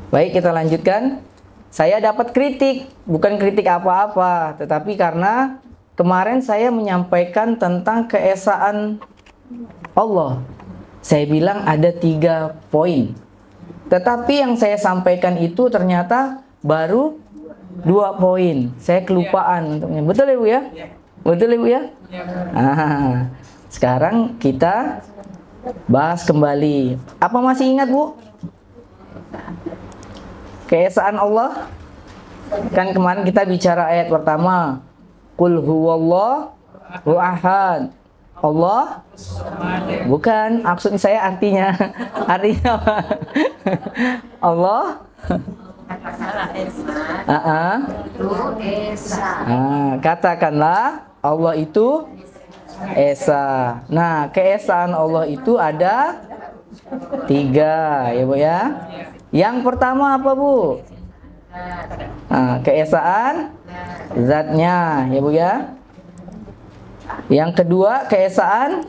Baik, kita lanjutkan. Saya dapat kritik, bukan kritik apa-apa, tetapi karena kemarin saya menyampaikan tentang keesaan Allah. Saya bilang ada 3 poin. Tetapi yang saya sampaikan itu ternyata baru 2 poin. Saya kelupaan untuknya. Betul ya Bu ya? Betul ya Bu ya? Sekarang kita bahas kembali. Apa masih ingat Bu? Keesaan Allah. Kan kemarin kita bicara ayat pertama. Qul huwallahu ahad. Allah bukan, maksud saya artinya. Artinya apa? Allah katakanlah Allah itu Esa. Nah, keesaan Allah itu ada 3 ya Bu ya. Yang pertama apa Bu? Nah, keesaan zatnya ya Bu ya. Yang kedua keesaan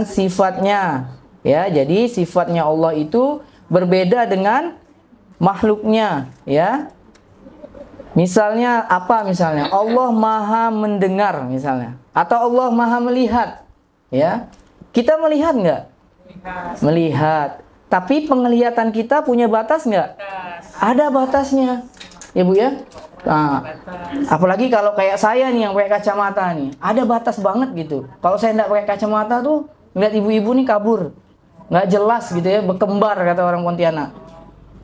sifatnya ya. Jadi sifatnya Allah itu berbeda dengan makhluknya ya. Misalnya apa misalnya? Allah Maha mendengar misalnya, atau Allah Maha melihat ya. Kita melihat nggak? Melihat. Tapi penglihatan kita punya batas nggak? Ada batasnya ya Bu ya. Nah, apalagi kalau kayak saya nih yang pakai kacamata nih, ada batas banget gitu. Kalau saya nggak pakai kacamata tuh, ngeliat ibu-ibu nih kabur, nggak jelas gitu ya, berkembar kata orang Pontianak.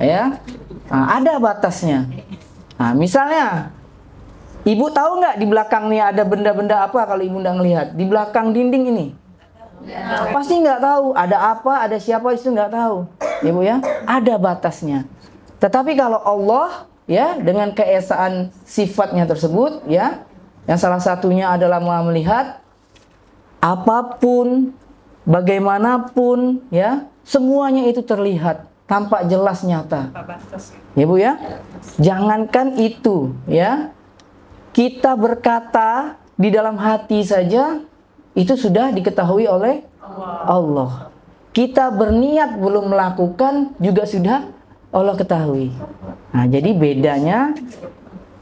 Ya, nah, ada batasnya. Nah, misalnya, ibu tahu nggak di belakang nih ada benda-benda apa kalau ibu nggak ngelihat? Di belakang dinding ini, pasti nggak tahu. Ada apa, ada siapa itu nggak tahu, ibu ya. Ada batasnya. Tetapi kalau Allah ya, dengan keesaan sifatnya tersebut ya, yang salah satunya adalah Maha melihat, apapun, bagaimanapun ya, semuanya itu terlihat, tampak jelas nyata. Ya Bu ya. Jangankan itu ya, kita berkata di dalam hati saja itu sudah diketahui oleh Allah. Kita berniat belum melakukan juga sudah Allah ketahui. Nah, jadi bedanya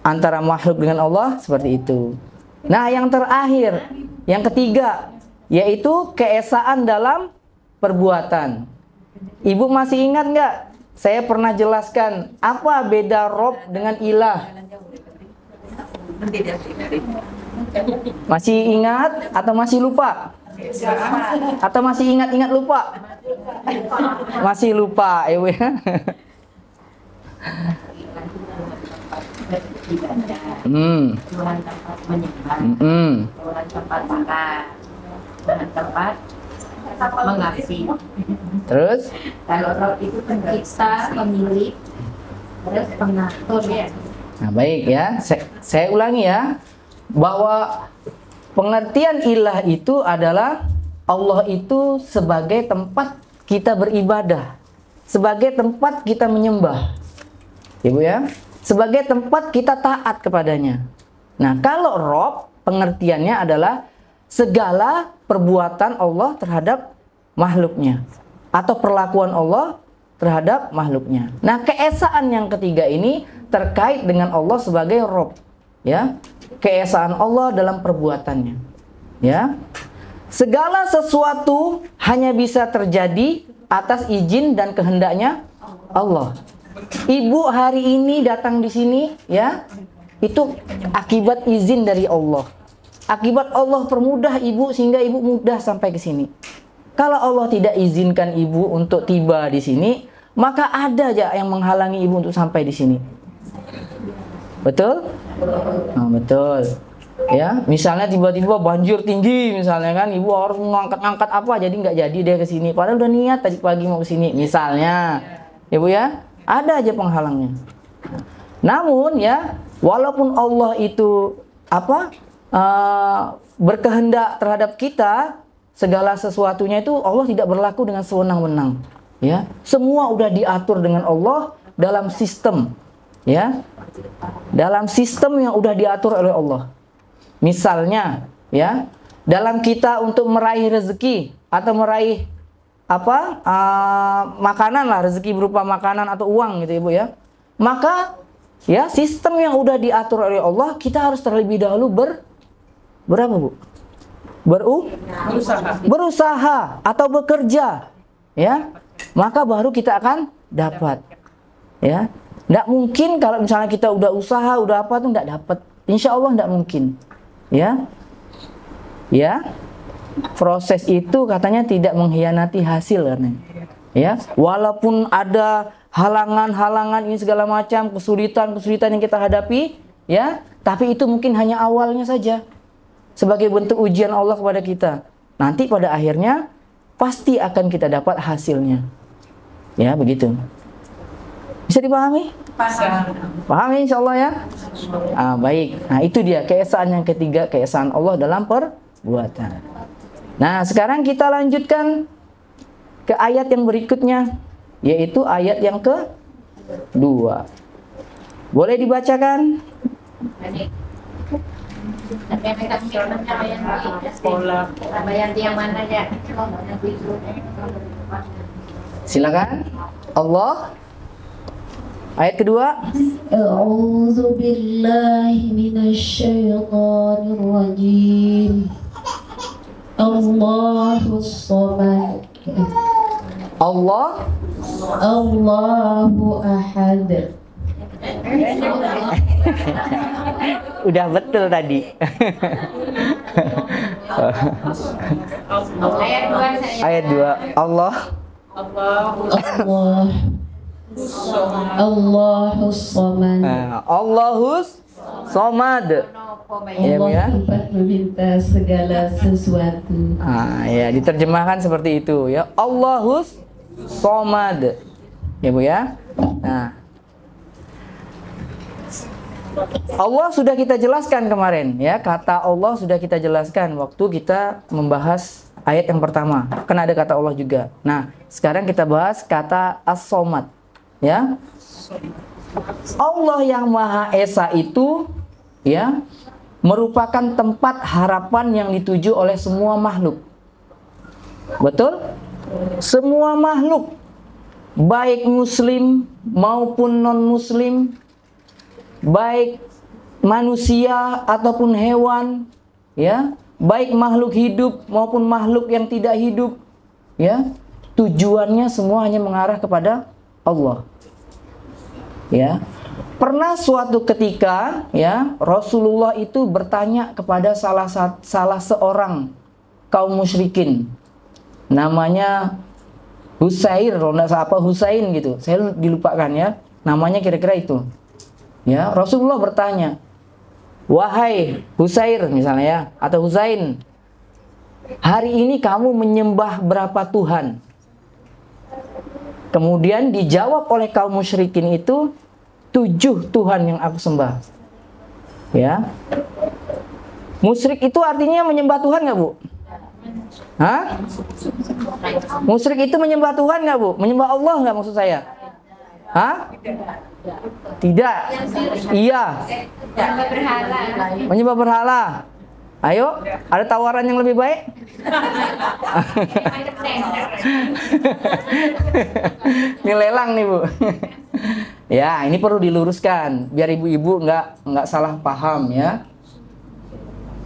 antara makhluk dengan Allah seperti itu. Nah, yang terakhir, yang ketiga, yaitu keesaan dalam perbuatan. Ibu masih ingat nggak? Saya pernah jelaskan apa beda Rob dengan ilah. Masih ingat atau masih lupa? Atau masih ingat-ingat lupa? Masih lupa, ya. Tuhan tempat menyembah, Tuhan tempat makan, Tuhan tempat mengabdi. Terus? Kalau Rob itu pencipta, pemilik, terus pengatur ya. Nah, baik ya. Saya ulangi ya, bahwa pengertian ilah itu adalah Allah itu sebagai tempat kita beribadah, sebagai tempat kita menyembah. Ibu ya, sebagai tempat kita taat kepadanya. Nah, kalau Rob pengertiannya adalah segala perbuatan Allah terhadap makhluknya atau perlakuan Allah terhadap makhluknya. Nah, keesaan yang ketiga ini terkait dengan Allah sebagai Rob, ya, keesaan Allah dalam perbuatannya, ya. Segala sesuatu hanya bisa terjadi atas izin dan kehendaknya Allah. Ibu hari ini datang di sini, ya, itu akibat izin dari Allah. Akibat Allah permudah ibu sehingga ibu mudah sampai ke sini. Kalau Allah tidak izinkan ibu untuk tiba di sini, maka ada aja yang menghalangi ibu untuk sampai di sini. Betul? Nah, betul. Ya, misalnya tiba-tiba banjir tinggi, misalnya kan, ibu harus mengangkat-angkat apa, jadi nggak jadi deh ke sini. Padahal udah niat tadi pagi mau ke sini, misalnya, ibu ya, ada aja penghalangnya. Namun ya, walaupun Allah itu berkehendak terhadap kita, segala sesuatunya itu Allah tidak berlaku dengan sewenang-wenang. Ya, semua udah diatur dengan Allah dalam sistem, ya, dalam sistem yang udah diatur oleh Allah. Misalnya, ya, dalam kita untuk meraih rezeki atau meraih makanan lah, rezeki berupa makanan atau uang gitu Ibu ya. Maka ya sistem yang udah diatur oleh Allah, kita harus terlebih dahulu berapa Bu? Berusaha atau bekerja ya. Maka baru kita akan dapat ya. Nggak mungkin kalau misalnya kita udah usaha, udah apa tuh nggak dapat. Insya Allah nggak mungkin ya. Ya, proses itu katanya tidak mengkhianati hasil katanya. Ya, walaupun ada halangan-halangan ini segala macam, kesulitan-kesulitan yang kita hadapi, ya, tapi itu mungkin hanya awalnya saja. Sebagai bentuk ujian Allah kepada kita. Nanti pada akhirnya pasti akan kita dapat hasilnya. Ya, begitu. Bisa dipahami? Pahami insya Allah ya? Baik. Nah, itu dia keesaan yang ketiga, keesaan Allah dalam perbuatan. Nah, sekarang kita lanjutkan ke ayat yang berikutnya, yaitu ayat yang kedua. Boleh dibacakan? Silakan. Allah. Ayat kedua. A'udzu billahi minasyaitonir rajim. Allahus Samad. Allahu Ahad. Udah betul tadi. Ayat 2. Allah. Allahus Samad. Allahus Samad. Allah tempat meminta segala sesuatu. Ya, diterjemahkan seperti itu ya. Allahus Samad. Ya Bu ya. Nah, Allah sudah kita jelaskan kemarin ya. Kata Allah sudah kita jelaskan waktu kita membahas ayat yang pertama. Kan ada kata Allah juga. Nah, sekarang kita bahas kata As-Samad. Ya, Allah yang Maha Esa itu ya merupakan tempat harapan yang dituju oleh semua makhluk. Betul? Semua makhluk, baik muslim maupun non muslim, baik manusia ataupun hewan, ya, baik makhluk hidup maupun makhluk yang tidak hidup, ya, tujuannya semua hanya mengarah kepada Allah. Ya. Pernah suatu ketika ya Rasulullah itu bertanya kepada salah seorang kaum musyrikin. Namanya Husair, kalau enggak salah apa Husain gitu. Saya dilupakan ya. Namanya kira-kira itu. Ya, Rasulullah bertanya, "Wahai Husair," misalnya ya, atau Husain, "hari ini kamu menyembah berapa Tuhan?" Kemudian dijawab oleh kaum musyrikin itu, 7 Tuhan yang aku sembah. Ya. Musyrik itu artinya menyembah Tuhan nggak Bu? Hah? Musyrik itu menyembah Tuhan nggak Bu? Menyembah Allah nggak maksud saya? Hah? Tidak. Iya. Menyembah berhala. Ayo, ada tawaran yang lebih baik? Ini lelang nih Bu. Ya, ini perlu diluruskan biar ibu-ibu nggak salah paham ya.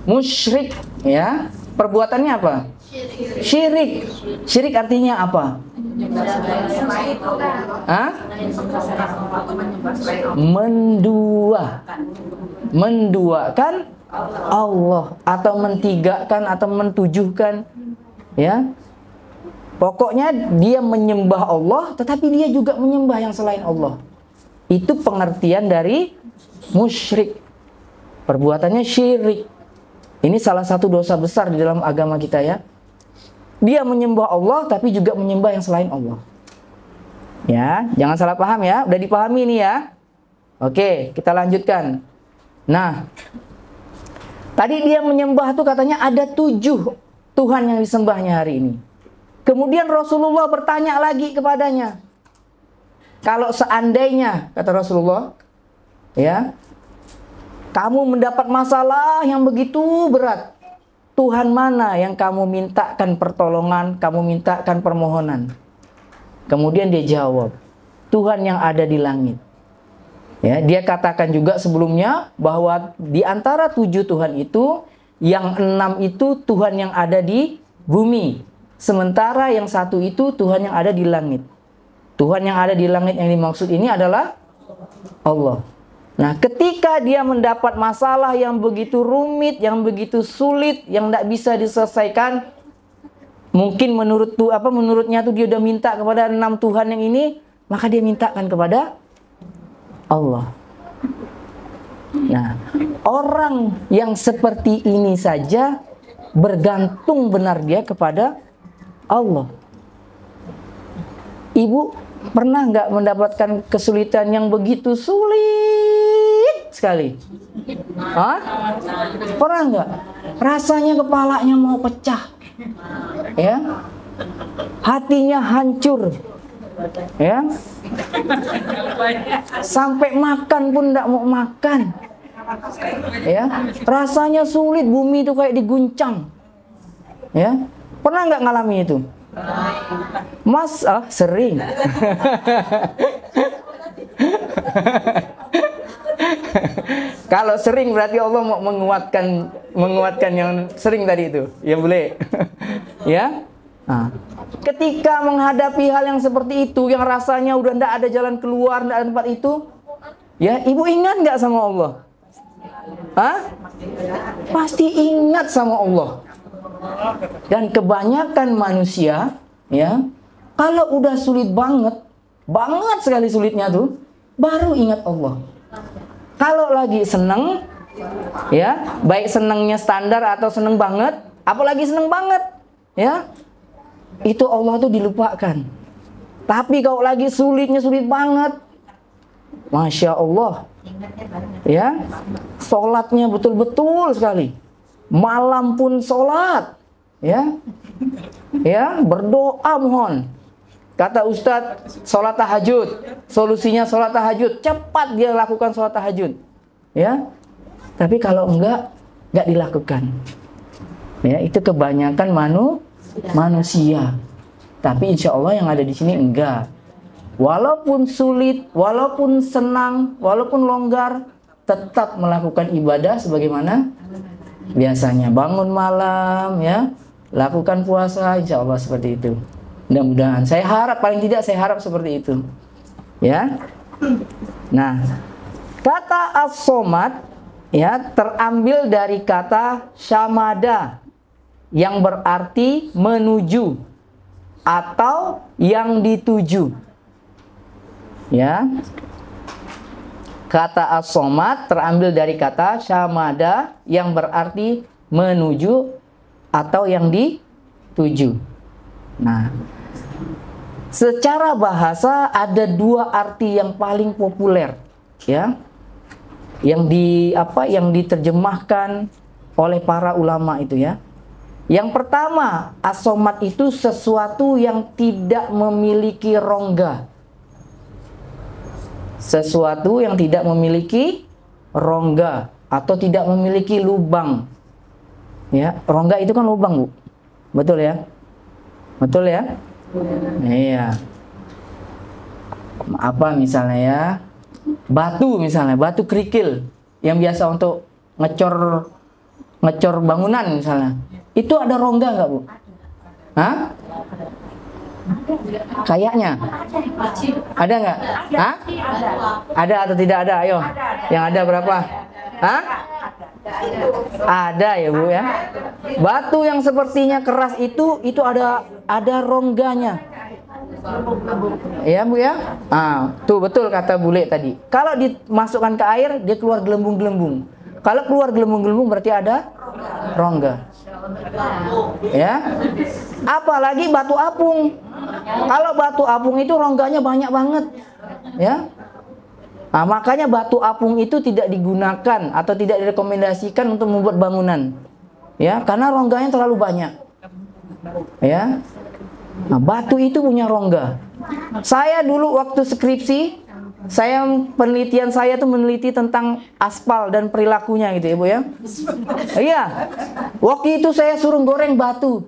Musyrik ya, perbuatannya apa? Syirik. Syirik artinya apa? Hah? Menduakan Allah atau mentigakan atau mentujuhkan ya. Pokoknya dia menyembah Allah tetapi dia juga menyembah yang selain Allah. Itu pengertian dari musyrik. Perbuatannya syirik. Ini salah satu dosa besar di dalam agama kita ya. Dia menyembah Allah tapi juga menyembah yang selain Allah. Ya, jangan salah paham ya. Udah dipahami ini ya. Oke, kita lanjutkan. Nah, tadi dia menyembah tuh katanya ada 7 Tuhan yang disembahnya hari ini. Kemudian Rasulullah bertanya lagi kepadanya. Kalau seandainya, kata Rasulullah, ya, kamu mendapat masalah yang begitu berat, Tuhan mana yang kamu mintakan pertolongan, kamu mintakan permohonan? Kemudian dia jawab, Tuhan yang ada di langit. Ya, dia katakan juga sebelumnya bahwa di antara 7 Tuhan itu, yang 6 itu Tuhan yang ada di bumi. Sementara yang 1 itu Tuhan yang ada di langit. Tuhan yang ada di langit yang dimaksud ini adalah Allah. Nah, ketika dia mendapat masalah yang begitu rumit, yang begitu sulit, yang tidak bisa diselesaikan, mungkin menurutnya tuh dia udah minta kepada 6 Tuhan yang ini, maka dia mintakan kepada Allah. Nah, orang yang seperti ini saja bergantung benar dia kepada Allah. Ibu pernah nggak mendapatkan kesulitan yang begitu sulit sekali? Hah? Pernah nggak? Rasanya kepalanya mau pecah, ya, hatinya hancur, ya, sampai makan pun tidak mau makan, ya, rasanya sulit, bumi itu kayak diguncang, ya. Pernah nggak ngalami itu? Mas, sering. Kalau sering berarti Allah mau menguatkan yang sering tadi itu. Ya boleh. Ya. Nah, ketika menghadapi hal yang seperti itu, yang rasanya udah tidak ada jalan keluar, tidak ada tempat itu, ya, ibu ingat nggak sama Allah? Hah? Pasti ingat sama Allah. Dan kebanyakan manusia, ya, kalau udah sulit banget sekali sulitnya tuh, baru ingat Allah. Kalau lagi seneng, ya, baik senengnya standar atau seneng banget, apalagi seneng banget, ya, itu Allah tuh dilupakan. Tapi kalau lagi sulitnya sulit banget, Masya Allah, ya, sholatnya betul-betul sekali. Malam pun sholat, ya, ya, berdoa mohon. Kata Ustadz, sholat tahajud, solusinya sholat tahajud, cepat dia lakukan sholat tahajud, ya. Tapi kalau enggak dilakukan, ya, itu kebanyakan manusia. Tapi insya Allah yang ada di sini enggak. Walaupun sulit, walaupun senang, walaupun longgar, tetap melakukan ibadah sebagaimana biasanya, bangun malam, ya, lakukan puasa, insya Allah seperti itu. Mudah-mudahan, saya harap, paling tidak saya harap seperti itu, ya. Nah, kata as-somad, ya, terambil dari kata syamada yang berarti menuju atau yang dituju, ya. Kata as-somad terambil dari kata syamada yang berarti menuju atau yang dituju. Nah, secara bahasa ada 2 arti yang paling populer, ya, yang diterjemahkan oleh para ulama itu, ya. Yang pertama, as-somad itu sesuatu yang tidak memiliki rongga. Sesuatu yang tidak memiliki rongga atau tidak memiliki lubang, ya. Rongga itu kan lubang, Bu, betul ya? Betul ya? Iya. Apa misalnya, ya, batu misalnya, batu kerikil yang biasa untuk ngecor bangunan misalnya, itu ada rongga nggak, Bu? Hah? Kayaknya ada nggak? Hah? Ada atau tidak ada? Ayo, yang ada berapa? Hah? Ada ya, Bu, ya. Batu yang sepertinya keras itu ada rongganya, ya, Bu, ya. Tuh betul kata Bule tadi. Kalau dimasukkan ke air dia keluar gelembung-gelembung. Kalau keluar gelembung-gelembung berarti ada rongga, ya. Apalagi batu apung. Kalau batu apung itu rongganya banyak banget, ya. Nah, makanya batu apung itu tidak digunakan atau tidak direkomendasikan untuk membuat bangunan, ya, karena rongganya terlalu banyak, ya. Nah, batu itu punya rongga. Saya dulu waktu skripsi Penelitian saya tuh meneliti tentang aspal dan perilakunya gitu ya Bu ya. Iya. Waktu itu saya suruh goreng batu.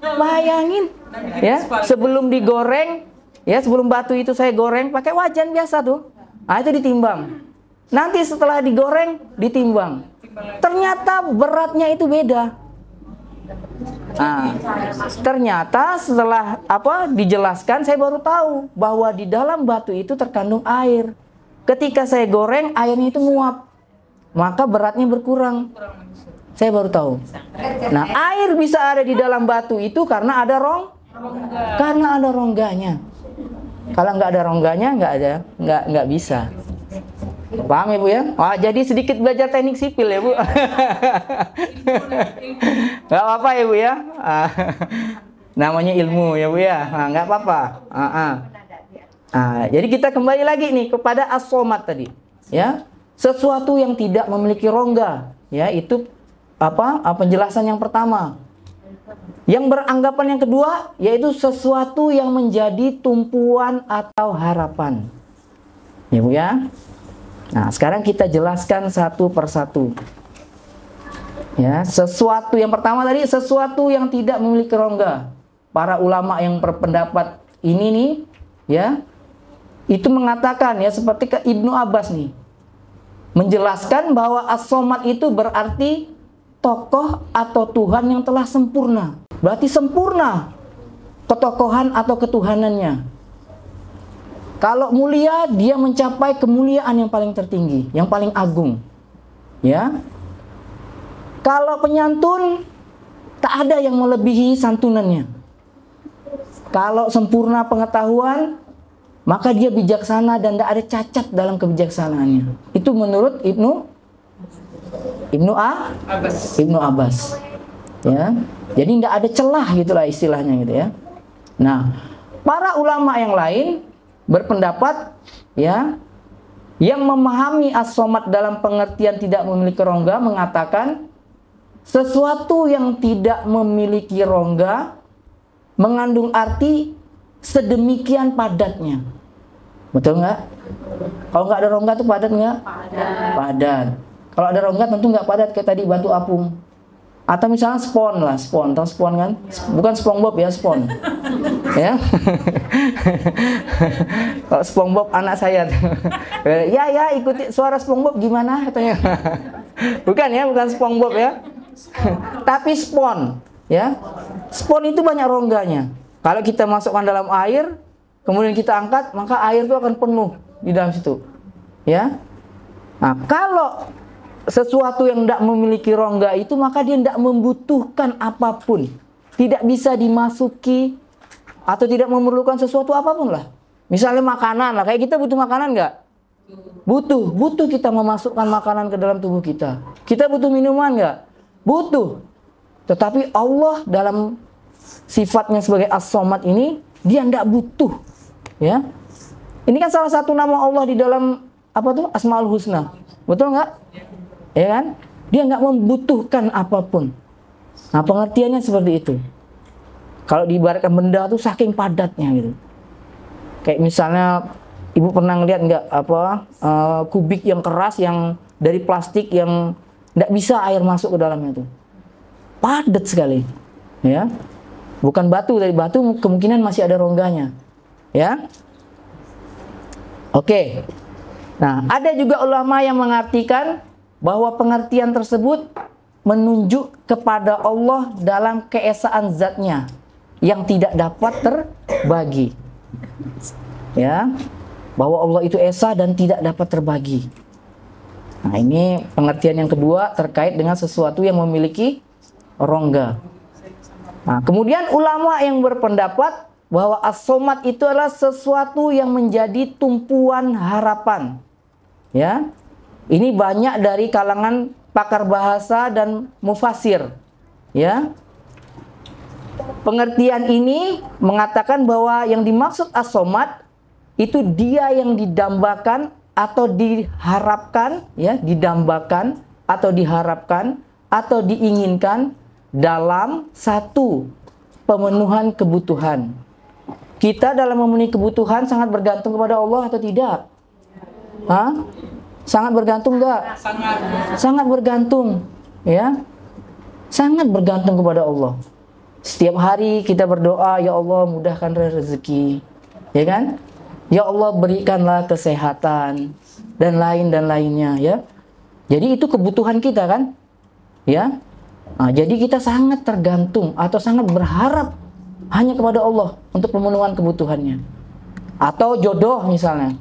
Bayangin ya, sebelum digoreng ya, sebelum batu itu saya goreng pakai wajan biasa tuh. Nah, itu ditimbang. Nanti setelah digoreng ditimbang. Ternyata beratnya itu beda. Nah, ternyata setelah dijelaskan saya baru tahu bahwa di dalam batu itu terkandung air. Ketika saya goreng airnya itu nguap, maka beratnya berkurang. Saya baru tahu. Nah, air bisa ada di dalam batu itu karena ada rongganya. Kalau nggak ada rongganya nggak bisa. Paham ya Bu ya? Oh, jadi sedikit belajar teknik sipil ya Bu. Nggak apa-apa ya Bu ya. Namanya ilmu ya Bu ya. Nah, nggak apa-apa. Jadi kita kembali lagi nih kepada as-somad tadi. Ya, sesuatu yang tidak memiliki rongga. Ya, itu penjelasan yang pertama. Yang beranggapan yang kedua yaitu sesuatu yang menjadi tumpuan atau harapan. Ya Bu ya. Nah, sekarang kita jelaskan satu persatu. Ya, sesuatu yang pertama tadi sesuatu yang tidak memiliki rongga. Para ulama yang berpendapat ini nih, ya, itu mengatakan ya seperti ke Ibnu Abbas nih, menjelaskan bahwa as-somad itu berarti tokoh atau Tuhan yang telah sempurna. Berarti sempurna ketokohan atau ketuhanannya. Kalau mulia, dia mencapai kemuliaan yang paling tertinggi, yang paling agung. Ya. Kalau penyantun, tak ada yang melebihi santunannya. Kalau sempurna pengetahuan, maka dia bijaksana dan tidak ada cacat dalam kebijaksanaannya. Itu menurut Ibnu Abbas. Ya. Jadi tidak ada celah gitulah istilahnya gitu ya. Nah, para ulama yang lain berpendapat ya, yang memahami as-somad dalam pengertian tidak memiliki rongga mengatakan sesuatu yang tidak memiliki rongga mengandung arti sedemikian padatnya. Betul nggak? Kalau nggak ada rongga itu padat nggak? Padat. Kalau ada rongga tentu nggak padat kayak tadi batu apung. Atau misalnya spon lah, tahu spon kan? Bukan SpongeBob ya, spon. Ya. Kalau SpongeBob anak saya. Ya ikuti suara SpongeBob gimana katanya. bukan SpongeBob ya. Tapi spon, ya. Spon itu banyak rongganya. Kalau kita masukkan dalam air, kemudian kita angkat, maka air itu akan penuh di dalam situ. Ya. Nah, kalau sesuatu yang tidak memiliki rongga itu, maka dia tidak membutuhkan apapun, tidak bisa dimasuki atau tidak memerlukan sesuatu apapun lah. Misalnya makanan lah, kayak kita butuh makanan nggak? Butuh kita memasukkan makanan ke dalam tubuh kita. Kita butuh minuman nggak? Butuh. Tetapi Allah dalam sifatnya sebagai as-somad ini, dia tidak butuh. Ya, ini kan salah satu nama Allah di dalam Asmaul Husna, betul nggak? Ya kan? Dia nggak membutuhkan apapun. Nah, pengertiannya seperti itu. Kalau diibaratkan benda tuh saking padatnya gitu. Kayak misalnya ibu pernah ngeliat nggak kubik yang keras yang dari plastik yang nggak bisa air masuk ke dalamnya tuh. Padat sekali. Ya. Bukan batu, dari batu kemungkinan masih ada rongganya. Ya. Oke. Nah, ada juga ulama yang mengartikan bahwa pengertian tersebut menunjuk kepada Allah dalam keesaan zatnya yang tidak dapat terbagi. Ya, bahwa Allah itu esa dan tidak dapat terbagi. Nah, ini pengertian yang kedua terkait dengan sesuatu yang memiliki rongga. Nah, kemudian ulama yang berpendapat bahwa as-somad itu adalah sesuatu yang menjadi tumpuan harapan. Ya. Ini banyak dari kalangan pakar bahasa dan mufasir. Ya. Pengertian ini mengatakan bahwa yang dimaksud as-somad itu dia yang didambakan atau diharapkan, ya, didambakan atau diharapkan atau diinginkan dalam satu pemenuhan kebutuhan. Kita dalam memenuhi kebutuhan sangat bergantung kepada Allah atau tidak? Hah? Sangat bergantung enggak? Sangat bergantung, ya. Sangat bergantung kepada Allah. Setiap hari kita berdoa, ya Allah mudahkan rezeki, ya kan? Ya Allah berikanlah kesehatan dan lainnya, ya. Jadi itu kebutuhan kita kan, ya. Nah, jadi kita sangat tergantung atau sangat berharap hanya kepada Allah untuk pemenuhan kebutuhannya. Atau jodoh misalnya,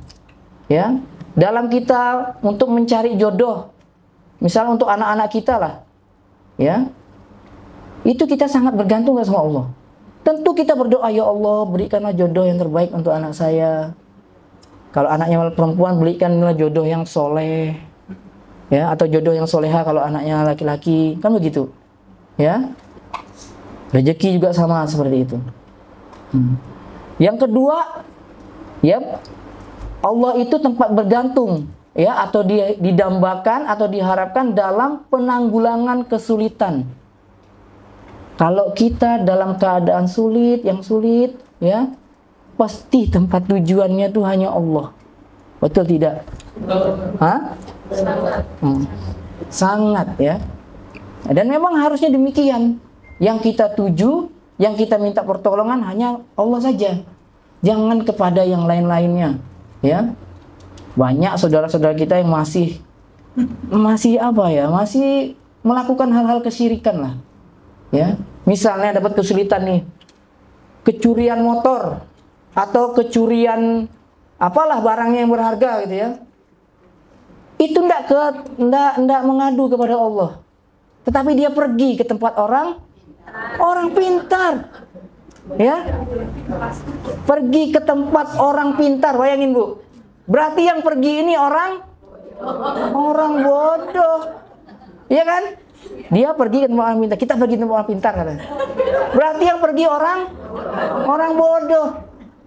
ya. Dalam kita untuk mencari jodoh, misalnya untuk anak-anak kita lah, ya. Itu kita sangat bergantung sama Allah. Tentu kita berdoa, ya Allah berikanlah jodoh yang terbaik untuk anak saya. Kalau anaknya perempuan, berikanlah jodoh yang soleh, ya, atau jodoh yang soleha kalau anaknya laki-laki, kan begitu, ya. Rezeki juga sama seperti itu. Yang kedua, ya, Allah itu tempat bergantung, ya, atau didambakan atau diharapkan dalam penanggulangan kesulitan. Kalau kita dalam keadaan sulit, ya, pasti tempat tujuannya itu hanya Allah. Betul tidak? Hah? Sangat, ya. Dan memang harusnya demikian. Yang kita tuju, yang kita minta pertolongan hanya Allah saja. Jangan kepada yang lain-lainnya, ya. Banyak saudara-saudara kita yang masih apa ya? Masih melakukan hal-hal kesyirikan lah. Ya, misalnya dapat kesulitan nih, kecurian motor atau kecurian apalah barangnya yang berharga gitu ya. Itu ndak mengadu kepada Allah, tetapi dia pergi ke tempat orang pintar, ya, pergi ke tempat orang pintar. Bayangin Bu, berarti yang pergi ini orang bodoh, ya kan? Dia pergi ke tempat orang pintar, kita pergi ke tempat orang pintar katanya. Berarti yang pergi orang bodoh.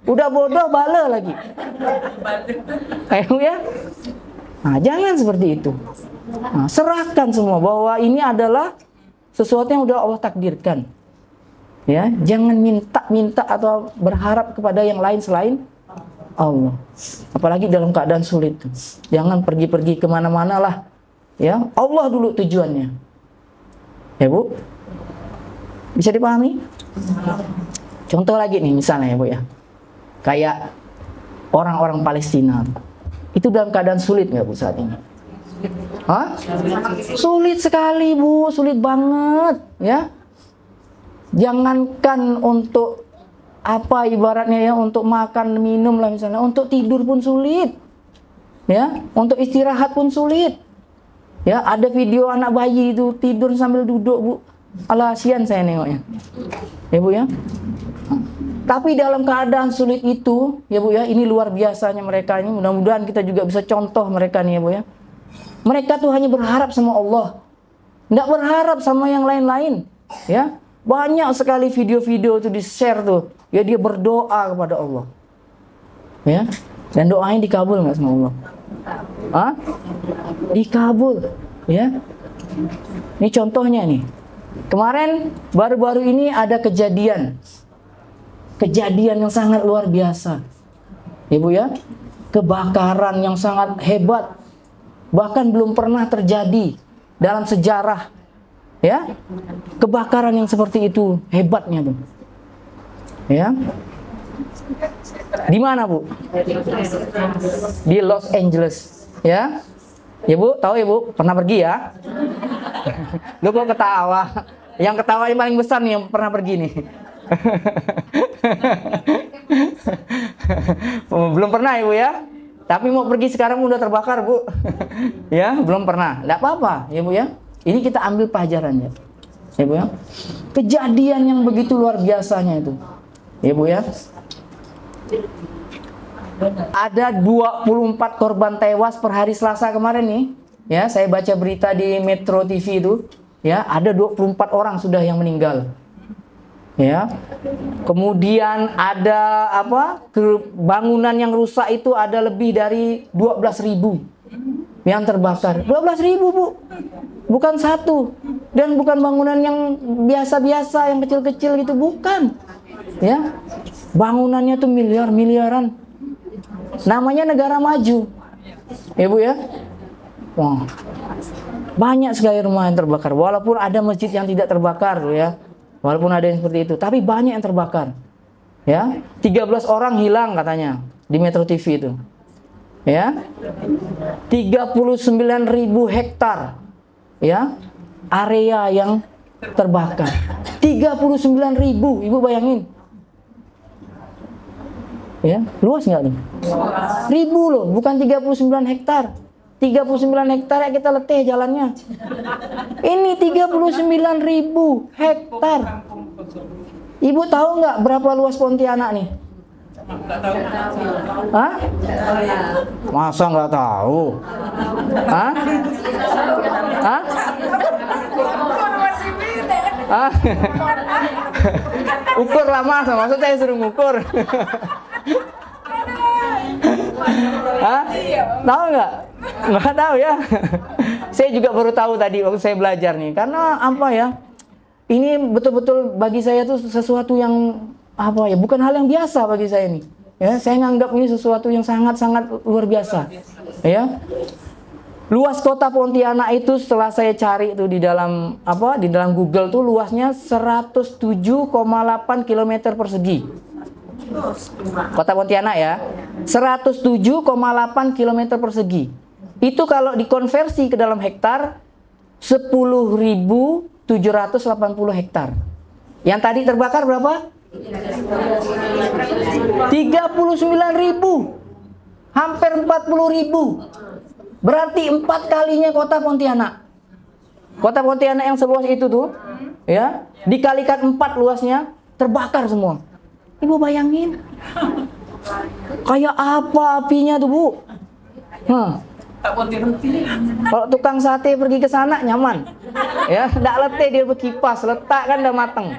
Udah bodoh bala lagi. Kayak ya. Nah, jangan seperti itu. Nah, serahkan semua bahwa ini adalah sesuatu yang udah Allah takdirkan. Ya, jangan minta atau berharap kepada yang lain selain Allah. Apalagi dalam keadaan sulit. Jangan pergi-pergi kemana-mana lah. Ya, Allah dulu tujuannya. Ya Bu, bisa dipahami? Contoh lagi nih misalnya ya Bu ya, kayak orang-orang Palestina, itu dalam keadaan sulit nggak Bu saat ini? Hah? Sulit sekali Bu, sulit banget ya. Jangankan untuk apa ibaratnya ya, untuk makan minum lah misalnya, untuk tidur pun sulit, ya, untuk istirahat pun sulit. Ya, ada video anak bayi itu tidur sambil duduk Bu. Alah, kasihan saya nengoknya. Ya Bu ya. Tapi dalam keadaan sulit itu, ya Bu ya, ini luar biasanya mereka ini. Mudah-mudahan kita juga bisa contoh mereka nih ya Bu ya. Mereka tuh hanya berharap sama Allah. Nggak berharap sama yang lain-lain. Ya. Banyak sekali video-video itu di-share tuh. Ya, dia berdoa kepada Allah. Ya. Dan doanya dikabul nggak sama Allah? Hah? Dikabul, ya. Ini contohnya nih. Kemarin baru-baru ini ada kejadian yang sangat luar biasa, Ibu ya. Kebakaran yang sangat hebat, bahkan belum pernah terjadi dalam sejarah, ya. Kebakaran yang seperti itu hebatnya tuh, ya. Di mana Bu? Di Los Angeles, ya. Ya Bu, tahu ya Bu? Pernah pergi ya? Lu kok ketawa? Yang ketawa yang paling besar nih yang pernah pergi nih. Belum pernah ya Bu ya? Tapi mau pergi sekarang udah terbakar Bu. Ya, belum pernah. Nggak apa-apa ya Bu ya. Ini kita ambil pelajarannya. Ya Bu ya. Kejadian yang begitu luar biasanya itu. Ya Bu ya. Ada 24 korban tewas per hari Selasa kemarin nih. Ya, saya baca berita di Metro TV itu, ya, ada 24 orang sudah yang meninggal. Ya. Kemudian ada bangunan yang rusak itu ada lebih dari 12.000 yang terbakar. 12.000 Bu. Bukan satu. Dan bukan bangunan yang biasa-biasa yang kecil-kecil gitu, bukan. Ya. Bangunannya tuh miliaran. Namanya negara maju. Ya Bu ya. Wah, banyak sekali rumah yang terbakar. Walaupun ada masjid yang tidak terbakar ya. Walaupun ada yang seperti itu, tapi banyak yang terbakar. Ya, 13 orang hilang katanya di Metro TV itu. Ya. 39.000 hektar ya area yang terbakar. 39.000, Ibu bayangin. Ya, luas nggak nih? Ribu loh, bukan 39 hektar. 39 hektar ya kita letih jalannya. Ini 39.000 hektar. Ibu tahu nggak berapa luas Pontianak nih? Hah? Masa nggak tahu? Hah? Hah? Hah? Ukur lah Mas, maksud saya suruh ngukur. Hah? Tahu nggak? Nggak tahu ya. Saya juga baru tahu tadi waktu saya belajar nih. Karena apa ya? Ini betul-betul bagi saya tuh sesuatu yang apa ya? Bukan hal yang biasa bagi saya nih. Ya, saya nganggap ini sesuatu yang sangat-sangat luar biasa. Ya. Luas kota Pontianak itu setelah saya cari itu di dalam apa? Di dalam Google tuh luasnya 107,8 km persegi. Kota Pontianak ya. 107,8 km persegi. Itu kalau dikonversi ke dalam hektar 10.780 hektar. Yang tadi terbakar berapa? 39.000. Hampir 40.000. Berarti 4 kalinya kota Pontianak. Kota Pontianak yang seluas itu tuh, ya, dikalikan 4 luasnya, terbakar semua. Ibu bayangin. Kayak apa apinya tuh, Bu? Kalau tukang sate pergi ke sana nyaman. Ya, enggak letih dia berkipas, letak kan udah mateng.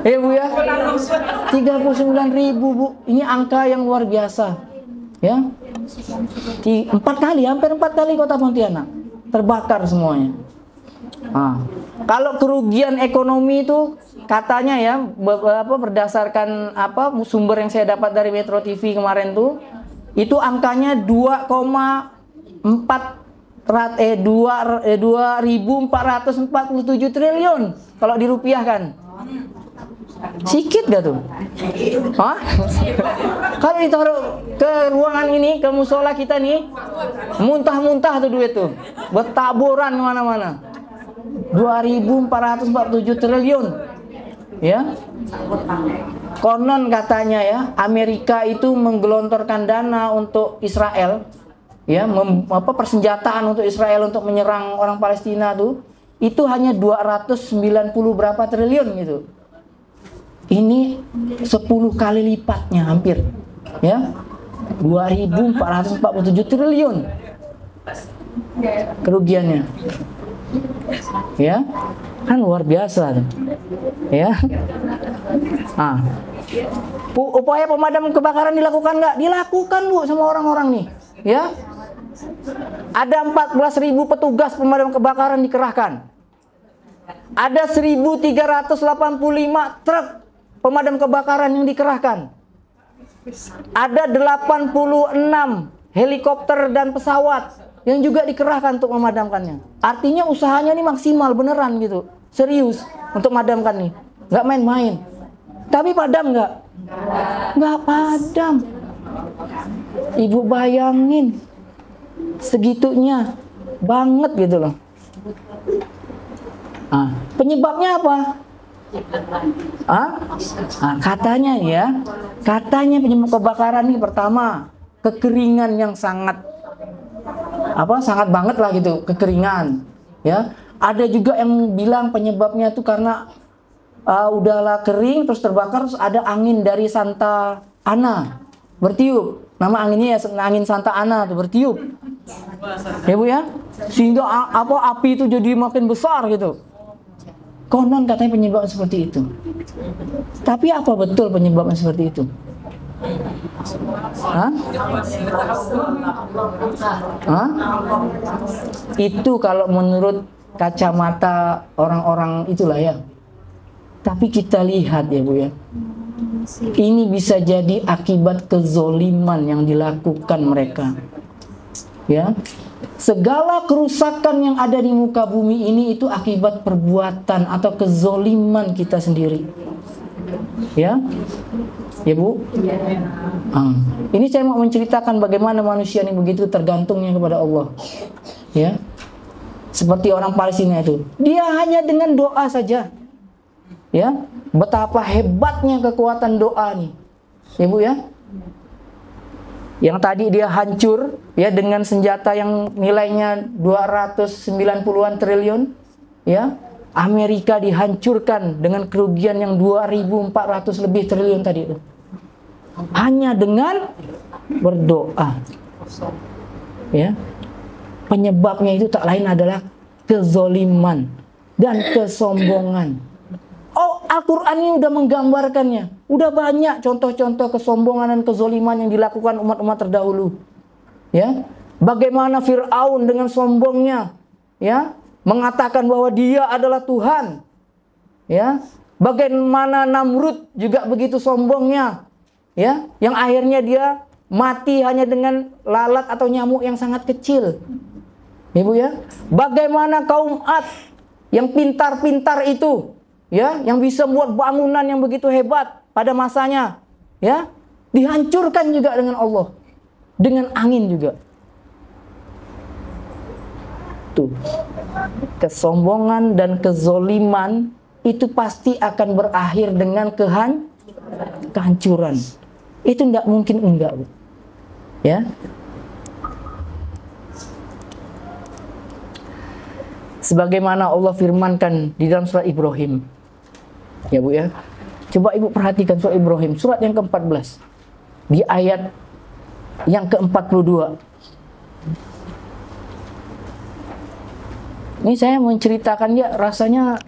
Ya Bu ya. 39.000 Bu. Ini angka yang luar biasa. Ya. 4 kali, hampir 4 kali kota Pontianak terbakar semuanya. Kalau kerugian ekonomi itu katanya ya, berdasarkan sumber yang saya dapat dari Metro TV kemarin tuh, itu angkanya 2.447 triliun kalau dirupiahkan. Sikit gak tuh? Hah? Kalau ditaruh ke ruangan ini, ke musola kita nih, muntah-muntah tuh duit tuh, bertaburan kemana-mana. 2.447 triliun. Ya. Konon katanya ya, Amerika itu menggelontorkan dana untuk Israel, ya, persenjataan untuk Israel untuk menyerang orang Palestina tuh, itu hanya 290 berapa triliun gitu. Ini 10 kali lipatnya hampir, ya, 2.447 triliun kerugiannya, ya, kan luar biasa, ya. Upaya pemadam kebakaran dilakukan nggak? Dilakukan Bu sama orang-orang nih, ya. Ada 14.000 petugas pemadam kebakaran dikerahkan. Ada 1.385 truk pemadam kebakaran yang dikerahkan. Ada 86 helikopter dan pesawat yang juga dikerahkan untuk memadamkannya. Artinya usahanya ini maksimal beneran gitu, serius untuk memadamkan nih, nggak main-main. Tapi padam nggak? Nggak padam. Ibu bayangin segitunya banget gitu loh. Penyebabnya apa? Katanya penyebab kebakaran ini pertama kekeringan yang sangat banget lah gitu, kekeringan, ya. Ada juga yang bilang penyebabnya tuh karena udahlah kering terus terbakar, terus ada angin dari Santa Ana bertiup. Nama anginnya ya angin Santa Ana tuh bertiup. Ya Bu ya. Sehingga api itu jadi makin besar gitu. Konon katanya penyebabnya seperti itu. Tapi apa betul penyebabnya seperti itu? Itu kalau menurut kacamata orang-orang itulah ya. Tapi kita lihat ya Bu ya, Ini bisa jadi akibat kezoliman yang dilakukan mereka. Ya, segala kerusakan yang ada di muka bumi ini itu akibat perbuatan atau kezoliman kita sendiri. Ya, ya Bu. Ini saya mau menceritakan bagaimana manusia ini begitu tergantungnya kepada Allah. Ya, seperti orang Palestina itu, dia hanya dengan doa saja. Ya, betapa hebatnya kekuatan doa nih, ya Bu ya. Yang tadi dia hancur ya dengan senjata yang nilainya 290-an triliun, ya. Amerika dihancurkan dengan kerugian yang 2.400 lebih triliun tadi itu. Hanya dengan berdoa. Ya. Penyebabnya itu tak lain adalah kezoliman dan kesombongan. Oh, Al-Quran ini udah menggambarkannya. Udah banyak contoh-contoh kesombongan dan kezoliman yang dilakukan umat-umat terdahulu. Ya, bagaimana Fir'aun dengan sombongnya, ya, mengatakan bahwa dia adalah Tuhan. Ya, bagaimana Namrud juga begitu sombongnya, ya, yang akhirnya dia mati hanya dengan lalat atau nyamuk yang sangat kecil. Ibu ya, bagaimana kaum Ad yang pintar-pintar itu, ya, yang bisa buat bangunan yang begitu hebat pada masanya, ya, dihancurkan juga dengan Allah, dengan angin juga. Tuh, kesombongan dan kezoliman itu pasti akan berakhir dengan kehancuran. Itu tidak mungkin enggak, Bu. Ya. Sebagaimana Allah firmankan di dalam surat Ibrahim. Ya Bu ya. Coba Ibu perhatikan surat Ibrahim, surat yang ke-14. Di ayat yang ke-42. Ini saya menceritakan dia rasanya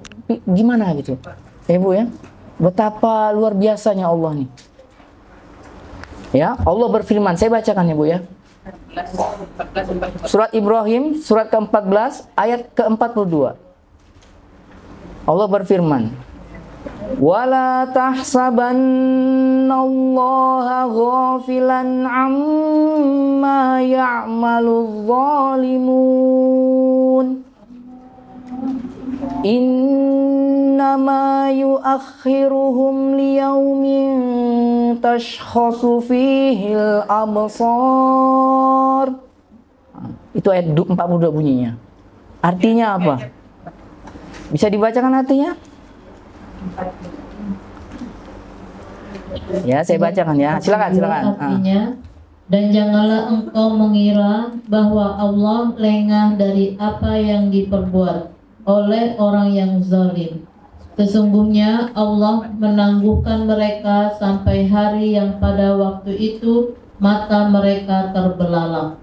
gimana gitu. Ya Bu ya. Betapa luar biasanya Allah nih. Ya, Allah berfirman, saya bacakan ya Bu ya. Surat Ibrahim, surat ke-14, ayat ke-42. Allah berfirman, "Wala tahsabannallaha ghafilan amma ya'maludz zalimun. Innama yuakhiruhum liyaumin tashkhasu fihil absar." Itu ayat 42 bunyinya. Artinya apa? Bisa dibacakan artinya? Ya, saya bacakan ya. Silakan. Artinya, dan janganlah engkau mengira bahwa Allah lengah dari apa yang diperbuat oleh orang yang zalim. Sesungguhnya Allah menangguhkan mereka sampai hari yang pada waktu itu mata mereka terbelalak.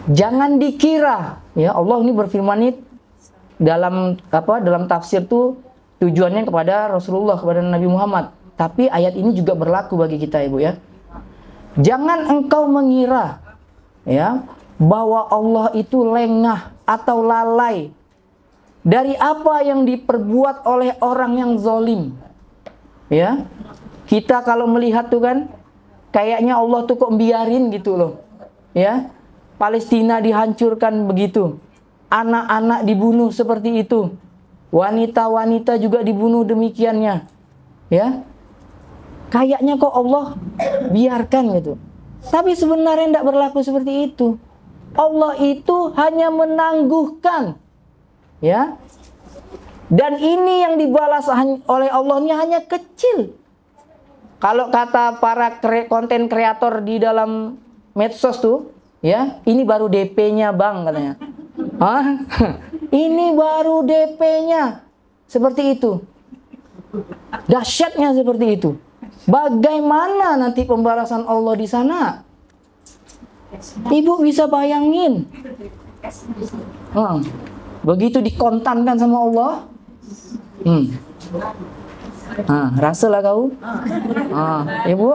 Jangan dikira, ya, Allah ini berfirman ini dalam tafsir tuh tujuannya kepada Rasulullah, kepada Nabi Muhammad. Tapi ayat ini juga berlaku bagi kita, Ibu ya. Jangan engkau mengira, ya, bahwa Allah itu lengah atau lalai dari apa yang diperbuat oleh orang yang zalim. Ya. Kita kalau melihat tuh kan kayaknya Allah tuh kok biarin gitu loh. Ya. Palestina dihancurkan begitu. Anak-anak dibunuh seperti itu. Wanita-wanita juga dibunuh demikiannya. Ya. Kayaknya kok Allah biarkan gitu. Tapi sebenarnya tidak berlaku seperti itu. Allah itu hanya menangguhkan. Ya. Dan ini yang dibalas oleh Allah ini hanya kecil. Kalau kata para konten kreator di dalam medsos tuh, ya, ini baru DP-nya Bang katanya. Hah? Ini baru DP-nya. Seperti itu. Dahsyatnya seperti itu. Bagaimana nanti pembalasan Allah di sana? Ibu bisa bayangin. Begitu dikontankan sama Allah. Rasalah kau. Ibu.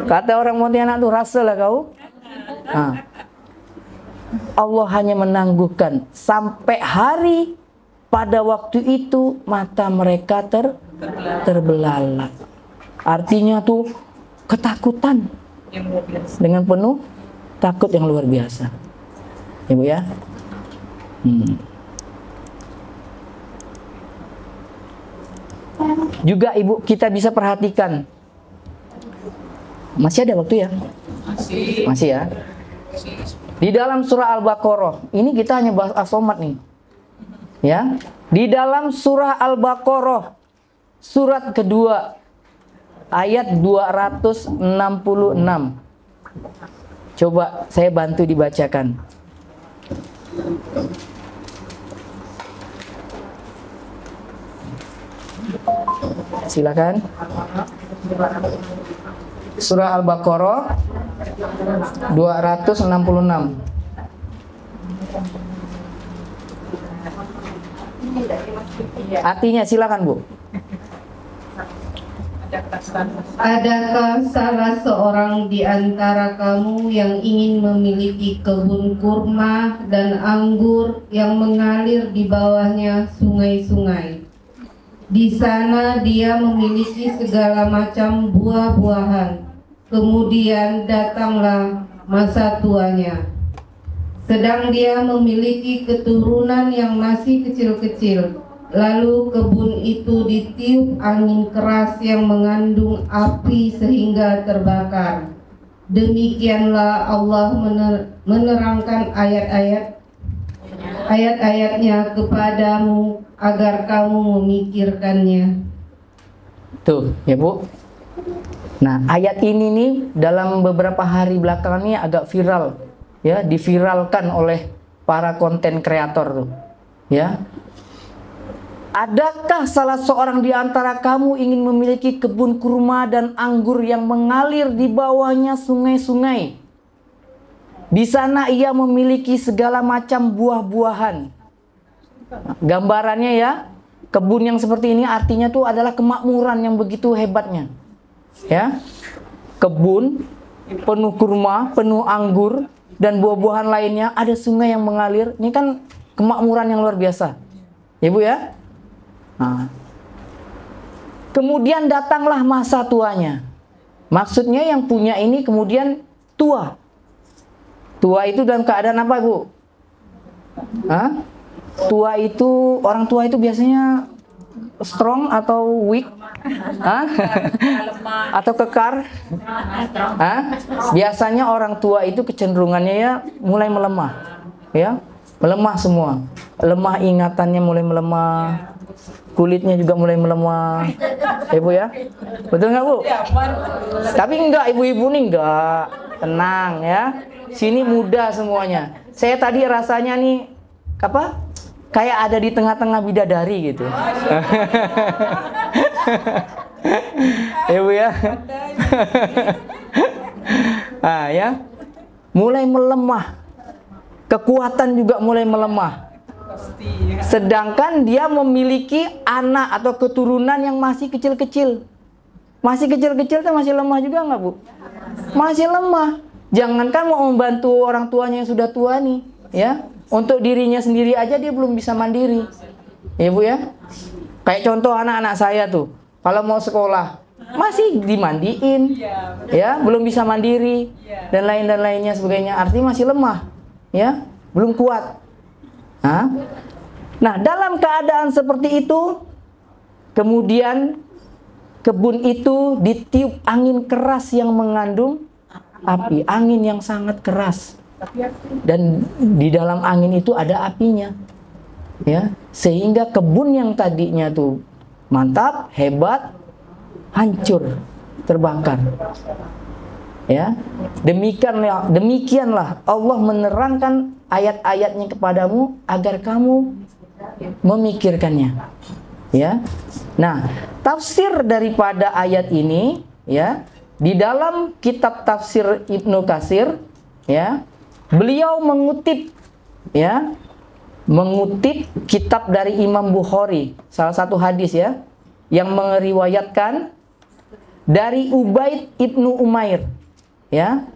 Kata orang Pontianak tuh, rasalah kau. Allah hanya menangguhkan sampai hari pada waktu itu mata mereka terbelalak. Artinya tuh ketakutan dengan penuh takut yang luar biasa. Ibu ya. Juga ibu kita bisa perhatikan. Masih ada waktu ya? Masih ya. Di dalam surah Al-Baqarah, ini kita hanya bahas as-somat nih. Ya. Di dalam surah Al-Baqarah surat kedua ayat 266. Coba saya bantu dibacakan. Silakan. Surah Al-Baqarah 266. Artinya silakan Bu. Adakah salah seorang di antara kamu yang ingin memiliki kebun kurma dan anggur yang mengalir di bawahnya sungai-sungai? Di sana dia memiliki segala macam buah-buahan. Kemudian datanglah masa tuanya. Sedang dia memiliki keturunan yang masih kecil-kecil. Lalu kebun itu ditiup angin keras yang mengandung api sehingga terbakar. Demikianlah Allah menerangkan ayat-ayatnya kepadamu agar kamu memikirkannya. Tuh ya Bu. Nah ayat ini nih dalam beberapa hari belakangan ini agak viral. Ya, diviralkan oleh para konten kreator tuh. Ya. Adakah salah seorang di antara kamu ingin memiliki kebun kurma dan anggur yang mengalir di bawahnya sungai-sungai? Di sana ia memiliki segala macam buah-buahan. Gambarannya ya, kebun yang seperti ini artinya tuh adalah kemakmuran yang begitu hebatnya. Ya. Kebun penuh kurma, penuh anggur dan buah-buahan lainnya, ada sungai yang mengalir. Ini kan kemakmuran yang luar biasa. Ya Bu ya? Nah. Kemudian datanglah masa tuanya. Maksudnya yang punya ini kemudian tua. Tua itu dalam keadaan apa Bu? Hah? Tua itu, orang tua itu biasanya strong atau weak? Hah? Atau kekar? Hah? Biasanya orang tua itu kecenderungannya ya mulai melemah, ya melemah semua, lemah ingatannya mulai melemah, kulitnya juga mulai melemah, Ibu ya, betul nggak Bu? Tapi enggak, ibu-ibu nih enggak, tenang ya, sini muda semuanya. Saya tadi rasanya nih apa? Kayak ada di tengah-tengah bidadari gitu. Ibu ya. Ah ya. Mulai melemah. Kekuatan juga mulai melemah. Sedangkan dia memiliki anak atau keturunan yang masih kecil-kecil. Masih kecil-kecil tuh masih lemah juga nggak Bu? Masih lemah. Jangankan mau membantu orang tuanya yang sudah tua nih, ya. Untuk dirinya sendiri aja dia belum bisa mandiri. Ya Bu ya. Kayak contoh anak-anak saya tuh, kalau mau sekolah masih dimandiin, ya, belum bisa mandiri dan lainnya sebagainya. Artinya masih lemah, ya, belum kuat. Nah, dalam keadaan seperti itu, kemudian kebun itu ditiup angin keras yang mengandung api, angin yang sangat keras. Dan di dalam angin itu ada apinya, ya, sehingga kebun yang tadinya tuh mantap, hebat, hancur, terbakar. Ya, demikianlah Allah menerangkan ayat-ayatnya kepadamu agar kamu memikirkannya. Ya, nah tafsir daripada ayat ini, ya, di dalam kitab tafsir Ibnu Katsir, ya. Beliau mengutip, ya, mengutip kitab dari Imam Bukhari, salah satu hadis ya, yang meriwayatkan dari Ubaid ibnu Umair, ya,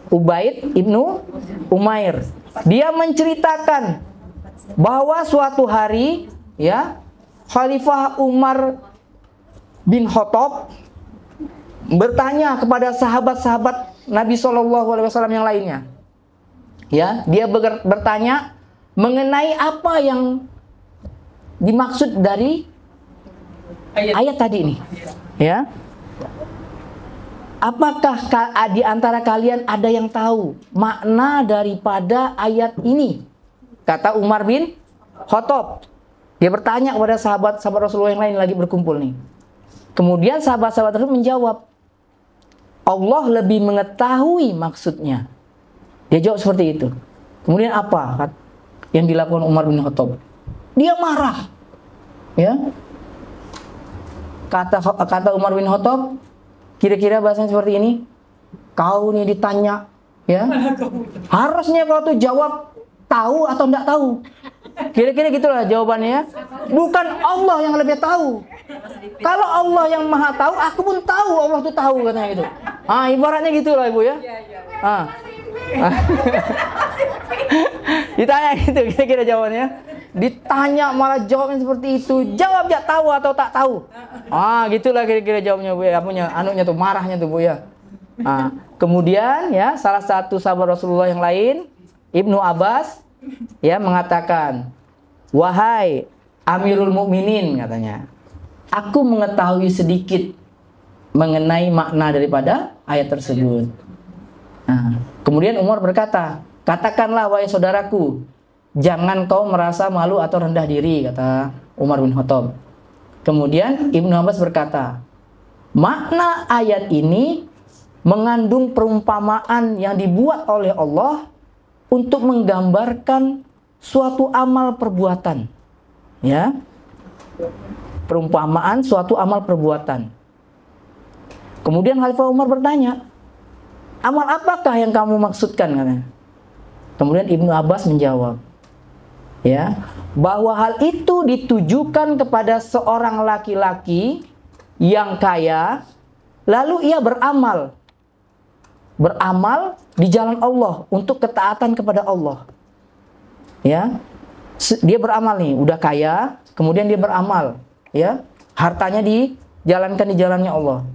Ubaid ibnu Umair. Dia menceritakan bahwa suatu hari, ya, Khalifah Umar bin Khattab bertanya kepada sahabat-sahabat Nabi SAW yang lainnya. Ya, dia bertanya mengenai apa yang dimaksud dari ayat tadi ini. Ya. Apakah di antara kalian ada yang tahu makna daripada ayat ini? Kata Umar bin Khattab. Dia bertanya kepada sahabat-sahabat Rasulullah yang lain lagi berkumpul nih. Kemudian sahabat-sahabat tersebut menjawab, Allah lebih mengetahui maksudnya. Dia jawab seperti itu. Kemudian apa yang dilakukan Umar bin Khattab? Dia marah. Ya. Kata Umar bin Khattab, kira-kira bahasanya seperti ini. Kau nih ditanya, ya. Harusnya kau tuh jawab tahu atau enggak tahu. Kira-kira gitulah jawabannya ya. Bukan Allah yang lebih tahu. Kalau Allah yang maha tahu, aku pun tahu Allah tuh tahu, katanya gitu. Ibaratnya gitulah Ibu ya. Ditanya gitu, kira-kira jawabannya. Ditanya malah jawabnya seperti itu. Jawab ya tahu atau tak tahu. Gitulah kira-kira jawabnya Bu ya. Anaknya tuh marahnya tuh Bu ya. Kemudian ya salah satu sahabat Rasulullah yang lain, Ibnu Abbas ya mengatakan, wahai Amirul Mukminin, katanya, aku mengetahui sedikit mengenai makna daripada ayat tersebut. Kemudian Umar berkata, katakanlah wahai saudaraku, jangan kau merasa malu atau rendah diri, kata Umar bin Khattab. Kemudian Ibnu Abbas berkata, makna ayat ini mengandung perumpamaan yang dibuat oleh Allah untuk menggambarkan suatu amal perbuatan. Ya. Perumpamaan suatu amal perbuatan. Kemudian Khalifah Umar bertanya, amal apakah yang kamu maksudkan, katanya. Kemudian Ibnu Abbas menjawab, ya, bahwa hal itu ditujukan kepada seorang laki-laki yang kaya, lalu ia beramal di jalan Allah untuk ketaatan kepada Allah. Ya, dia beramal nih, udah kaya, kemudian dia beramal, ya, hartanya dijalankan di jalannya Allah.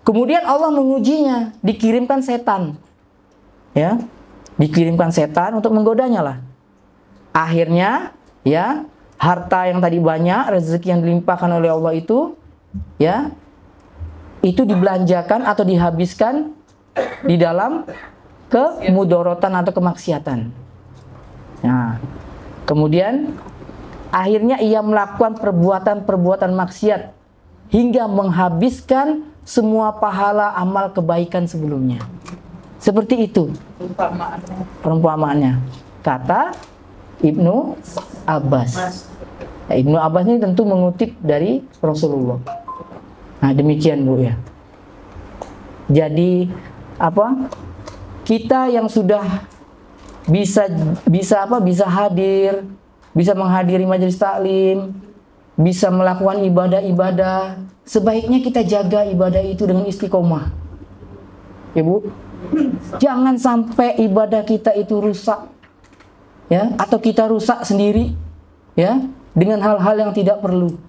Kemudian Allah mengujinya, dikirimkan setan, ya, dikirimkan setan untuk menggodanya lah. Akhirnya, ya, harta yang tadi banyak, rezeki yang dilimpahkan oleh Allah itu, ya, itu dibelanjakan atau dihabiskan di dalam kemudorotan atau kemaksiatan. Nah, kemudian akhirnya ia melakukan perbuatan-perbuatan maksiat hingga menghabiskan semua pahala amal kebaikan sebelumnya. Seperti itu perumpamaannya, kata Ibnu Abbas. Ibnu Abbas ini tentu mengutip dari Rasulullah. Nah, demikian Bu ya. Jadi kita yang sudah bisa hadir, bisa menghadiri majelis taklim, bisa melakukan ibadah-ibadah, sebaiknya kita jaga ibadah itu dengan istiqomah. Ya Bu, jangan sampai ibadah kita itu rusak, ya, atau kita rusak sendiri, ya, dengan hal-hal yang tidak perlu.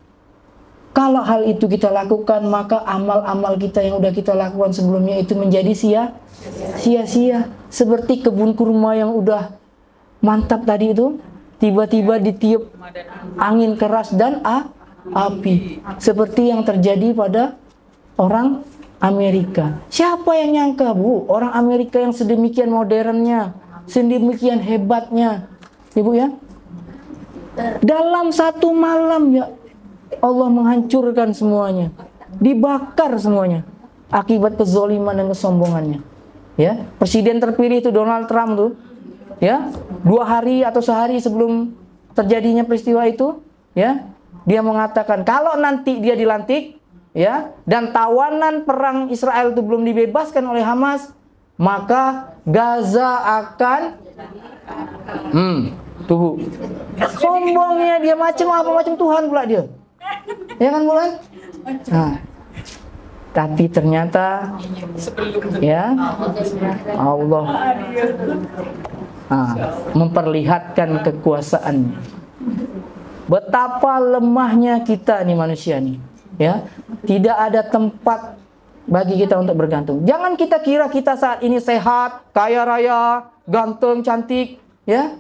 Kalau hal itu kita lakukan, maka amal-amal kita yang udah kita lakukan sebelumnya itu menjadi sia-sia. Seperti kebun kurma yang udah mantap tadi itu, tiba-tiba ditiup angin keras dan api. Seperti yang terjadi pada orang Amerika. Siapa yang nyangka Bu, orang Amerika yang sedemikian modernnya, sedemikian hebatnya, Ibu ya, dalam satu malam ya Allah menghancurkan semuanya, dibakar semuanya akibat kezaliman dan kesombongannya. Ya, presiden terpilih itu Donald Trump tuh, ya, 2 hari atau sehari sebelum terjadinya peristiwa itu, ya, dia mengatakan kalau nanti dia dilantik, ya, dan tawanan perang Israel itu belum dibebaskan oleh Hamas, maka Gaza akan tuh sombongnya dia, macam Tuhan pula dia. Ya kan bukan? Nah, tapi ternyata ya Allah memperlihatkan kekuasaannya. Betapa lemahnya kita nih manusia nih. Ya, tidak ada tempat bagi kita untuk bergantung. Jangan kita kira kita saat ini sehat, kaya raya, ganteng, cantik, ya.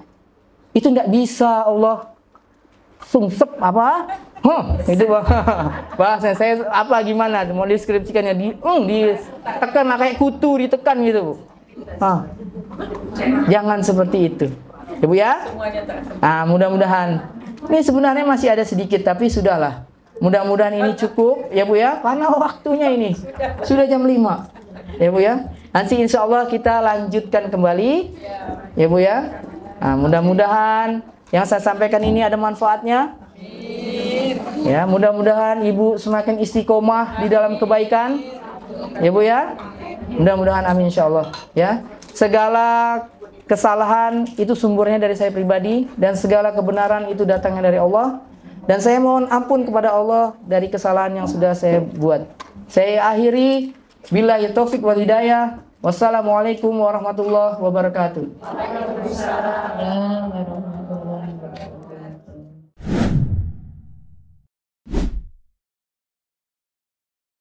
Itu nggak bisa Allah sungsep apa? Itu bahasa saya apa gimana? Mau deskripsikannya ditekan kayak kutu ditekan gitu. Jangan seperti itu. Ya Bu ya? Mudah-mudahan. Ini sebenarnya masih ada sedikit tapi sudahlah. Mudah-mudahan ini cukup ya Bu ya, karena waktunya ini sudah jam 5 ya Bu ya. Nanti insya Allah kita lanjutkan kembali ya Bu ya. Mudah-mudahan yang saya sampaikan ini ada manfaatnya ya. Mudah-mudahan Ibu semakin istiqomah di dalam kebaikan ya Bu ya. Mudah-mudahan amin insya Allah ya. Segala kesalahan itu sumbernya dari saya pribadi dan segala kebenaran itu datangnya dari Allah. Dan saya mohon ampun kepada Allah dari kesalahan yang sudah saya buat. Saya akhiri, billahi taufik wal hidayah. Wassalamualaikum warahmatullahi wabarakatuh.